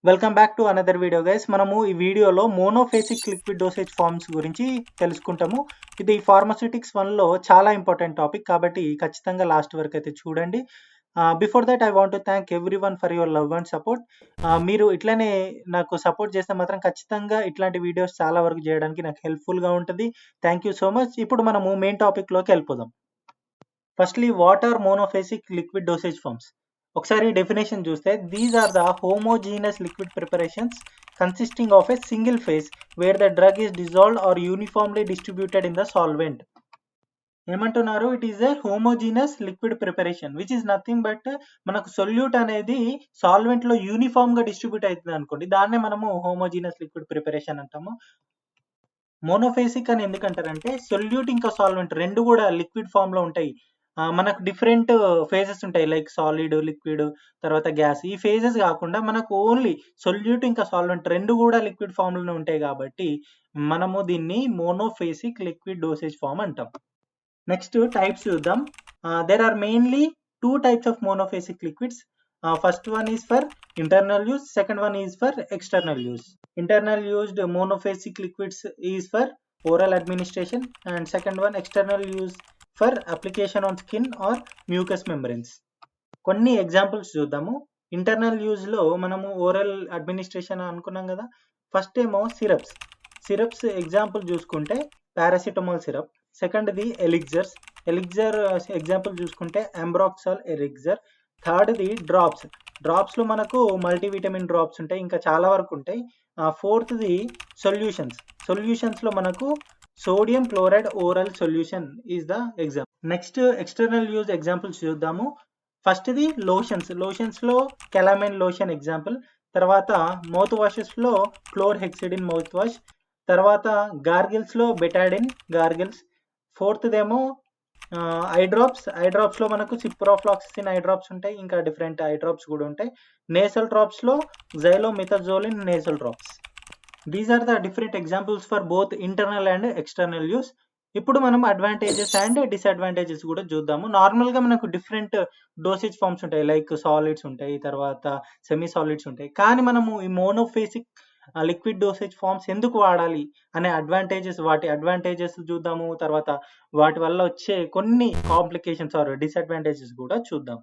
Welcome back to another video guys. మనము ఈ వీడియోలో మోనోఫేసిక్ లిక్విడ్ డోసేజ్ ఫార్మ్స్ గురించి తెలుసుకుంటాము. ఇది ఫార్మస్యూటిక్స్ 1లో చాలా ఇంపార్టెంట్ టాపిక్ కాబట్టి ఖచ్చితంగా లాస్ట్ వరకు అయితే చూడండి. Before that I want to thank everyone for your love and support. మీరు ఇట్లనే నాకు సపోర్ట్ చేస్తే మాత్రం ఖచ్చితంగా ఇట్లాంటి వీడియోస్ చాలా వరకు చేయడానికి నాకు హెల్ప్ఫుల్గా ఉంటుంది. Thank you so much. ఇప్పుడు మనము మెయిన్ టాపిక్లోకి వెళ్ళిపోదాం. Firstly what are monophasic liquid dosage forms? ఒకసారి డెఫినేషన్ చూస్తే these are the homogeneous liquid preparations consisting of a single phase where the drug is dissolved or uniformly distributed in the solvent. ఏమంటున్నారు? It is a homogeneous liquid preparation which is nothing but మనకు solute అనేది solvent లో uniform గా distribute అవుతుంది అనుకోండి, దాన్నే మనము homogeneous liquid preparation అంటాము. మోనోఫేసిక్ అని ఎందుకంటారంటే సొల్యూట్ ఇంకా సాల్వెంట్ రెండు కూడా లిక్విడ్ ఫామ్ లో ఉంటాయి. మనకు డిఫరెంట్ ఫేజెస్ ఉంటాయి, లైక్ సాలిడ్, లిక్విడ్, తర్వాత గ్యాస్. ఈ ఫేజెస్ కాకుండా మనకు ఓన్లీ సొల్యూట్ ఇంకా సాల్వెంట్ రెండు కూడా లిక్విడ్ ఫామ్ లోనే ఉంటాయి కాబట్టి మనము దీన్ని మోనోఫేసిక్ లిక్విడ్ డోసేజ్ ఫామ్ అంటాం. నెక్స్ట్ టైప్స్ చూద్దాం. There are mainly two types of monophasic liquids. First one is for internal use, second one is for external use. Internal used monophasic liquids is for oral administration and second one external use for application on skin or mucous membranes. కొన్ని examples చూద్దాము. Internal use లో మనము oral administration అనుకున్నాం కదా. First ఏమో syrups example చూసుకుంటే paracetamol syrup. సెకండ్ది ఎలిక్జర్ example చూసుకుంటే అంబ్రాక్సాల్ ఎలిక్జర్. థర్డ్ది డ్రాప్స్ లో మనకు మల్టీవిటమిన్ డ్రాప్స్ ఉంటాయి, ఇంకా చాలా వరకు ఉంటాయి. ఫోర్త్ది సొల్యూషన్స్ లో మనకు sodium chloride oral solution is the example. Next external use examples చూద్దాము. ఫస్ట్ది లోషన్స్ లో కెలామైన్ లోషన్ ఎగ్జాంపుల్. తర్వాత మౌత్ వాషెస్ లో క్లోర్హెక్సిడిన్ మౌత్ వాష్. తర్వాత గార్గిల్స్ లో బెటాడిన్ గార్గిల్స్. ఫోర్త్దేమో ఐ డ్రాప్స్ లో మనకు సిప్రోఫ్లాక్సిసిన్ ఐ డ్రాప్స్ ఉంటాయి, ఇంకా డిఫరెంట్ ఐ డ్రాప్స్ కూడా ఉంటాయి. నేసల్ డ్రాప్స్ లో xylometazoline nasal drops. These are the different examples for both internal and external use. ఇప్పుడు మనం అడ్వాంటేజెస్ అండ్ డిసడ్వాంటేజెస్ కూడా చూద్దాము. నార్మల్ గా మనకు డిఫరెంట్ డోసేజ్ ఫార్మ్స్ ఉంటాయి, లైక్ సాలిడ్స్ ఉంటాయి, తర్వాత సెమీ సాలిడ్స్ ఉంటాయి. కానీ మనము ఈ మోనోఫేసిక్ లిక్విడ్ డోసేజ్ ఫార్మ్స్ ఎందుకు వాడాలి అనే వాటి అడ్వాంటేజెస్ చూద్దాము. తర్వాత వాటి వల్ల వచ్చే కొన్ని కాంప్లికేషన్స్ ఆర్ డిసడ్వాంటేజెస్ కూడా చూద్దాం.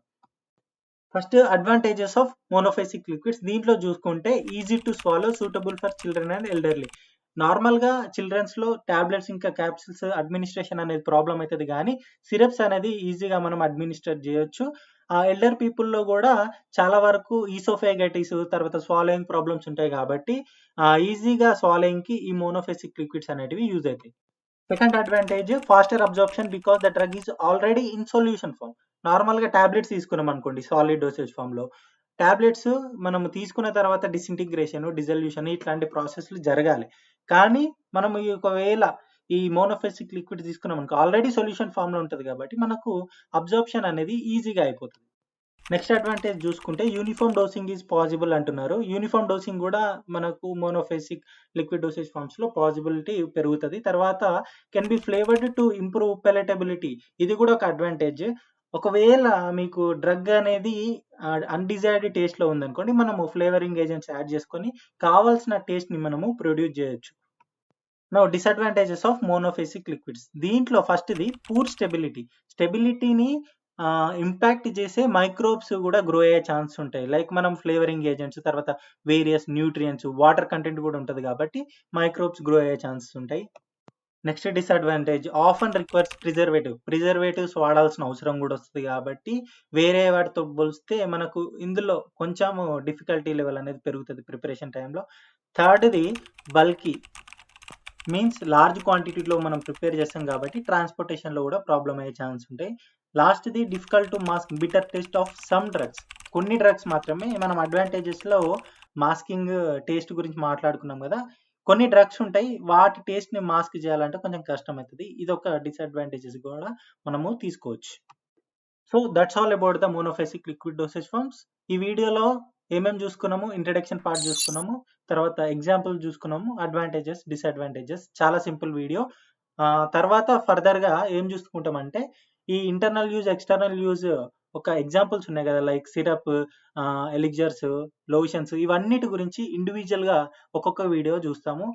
First advantages of monophasic liquids. దీంట్లో చూసుకుంటే easy to swallow, suitable for children and elderly. Normal గా చిల్డ్రన్స్ లో టాబ్లెట్స్ ఇంకా క్యాప్సిల్స్ అడ్మినిస్ట్రేషన్ అనేది ప్రాబ్లం అవుతుంది, కానీ సిరప్స్ అనేది ఈజీగా మనం అడ్మినిస్టర్ చేయొచ్చు. ఎల్డర్ పీపుల్లో కూడా చాలా వరకు ఈసోఫేగైటిస్, తర్వాత స్వాలోయింగ్ ప్రాబ్లమ్స్ ఉంటాయి కాబట్టి ఈజీగా స్వాలోయింగ్ కి ఈ మోనోఫేసిక్ లిక్విడ్స్ అనేటివి యూజ్ అవుతాయి. Second advantage faster absorption because the drug is already in solution form. Normal గా టాబ్లెట్స్ తీసుకున్నాం అనుకోండి, సాలిడ్ డోసేజ్ ఫామ్ లో టాబ్లెట్స్ మనం తీసుకున్న తర్వాత డిసింటిగ్రేషన్, డిజల్యూషన్ ఇట్లాంటి ప్రాసెస్లు జరగాలి. కానీ మనం ఒకవేళ ఈ మోనోఫేసిక్ లిక్విడ్ తీసుకున్నాం అనుకో, ఆల్రెడీ సొల్యూషన్ ఫామ్ లో ఉంటుంది కాబట్టి మనకు అబ్జార్ప్షన్ అనేది ఈజీగా అయిపోతుంది. నెక్స్ట్ అడ్వాంటేజ్ చూసుకుంటే యూనిఫామ్ డోసింగ్ ఈజ్ పాసిబుల్ అంటున్నారు. యూనిఫామ్ డోసింగ్ కూడా మనకు మోనోఫేసిక్ లిక్విడ్ డోసేజ్ ఫార్మ్స్ లో పాసిబిలిటీ పెరుగుతుంది. తర్వాత can be flavoured to improve palatability. ఇది కూడా ఒక అడ్వాంటేజ్. ఒకవేళ మీకు డ్రగ్ అనేది అన్డిజైర్డ్ టేస్ట్ లో ఉందనుకోండి, మనము ఫ్లేవరింగ్ ఏజెంట్స్ యాడ్ చేసుకొని కావాల్సిన టేస్ట్ ని మనము ప్రొడ్యూస్ చేయొచ్చు. Now disadvantages of monophasic liquids. దీంట్లో ఫస్ట్ది పూర్ స్టెబిలిటీని ఇంపాక్ట్ చేసే మైక్రోబ్స్ కూడా గ్రో అయ్యే ఛాన్స్ ఉంటాయి, లైక్ మనం ఫ్లేవరింగ్ ఏజెంట్స్, తర్వాత వేరియస్ న్యూట్రియంట్స్, వాటర్ కంటెంట్ కూడా ఉంటుంది కాబట్టి మైక్రోబ్స్ గ్రో అయ్యే ఛాన్సెస్ ఉంటాయి. Next disadvantage often requires preservatives వాడాల్సిన అవసరం కూడా వస్తుంది కాబట్టి వేరే వాటితో పోలిస్తే మనకు ఇందులో కొంచెం డిఫికల్టీ లెవెల్ అనేది పెరుగుతుంది ప్రిపరేషన్ టైంలో. థర్డ్ది బల్కీ మీన్స్ లార్జ్ క్వాంటిటీలో మనం ప్రిపేర్ చేస్తాం కాబట్టి ట్రాన్స్పోర్టేషన్లో కూడా ప్రాబ్లం అయ్యే ఛాన్స్ ఉంటాయి. లాస్ట్ది difficult to mask bitter taste of some drugs. కొన్ని డ్రగ్స్ మాత్రమే మనం అడ్వాంటేజెస్లో మాస్కింగ్ టేస్ట్ గురించి మాట్లాడుకున్నాం కదా, కొన్ని డ్రగ్స్ ఉంటాయి వాటి టేస్ట్ని మాస్క్ చేయాలంటే కొంచెం కష్టం అవుతుంది. ఇది ఒక డిసడ్వాంటేజెస్ కూడా మనము తీసుకోవచ్చు. So that's all about the monophasic liquid dosage forms. ఈ వీడియోలో ఏమేమి చూసుకున్నాము, ఇంట్రడక్షన్ పార్ట్ చూసుకున్నాము, తర్వాత ఎగ్జాంపుల్ చూసుకున్నాము, అడ్వాంటేజెస్, డిసడ్వాంటేజెస్. చాలా సింపుల్ వీడియో. తర్వాత ఫర్దర్గా ఏం చూసుకుంటామంటే ఈ ఇంటర్నల్ యూజ్, ఎక్స్టర్నల్ యూజ్ ఒక ఎగ్జాంపుల్స్ ఉన్నాయి కదా, లైక్ సిరప్, ఎలిక్జర్స్, లోషన్స్, ఇవన్నిటి గురించి ఇండివిజువల్గా ఒక్కొక్క వీడియో చూస్తాము.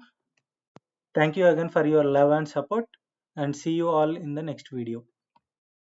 Thank you again for your love and support, and see you all in the next video.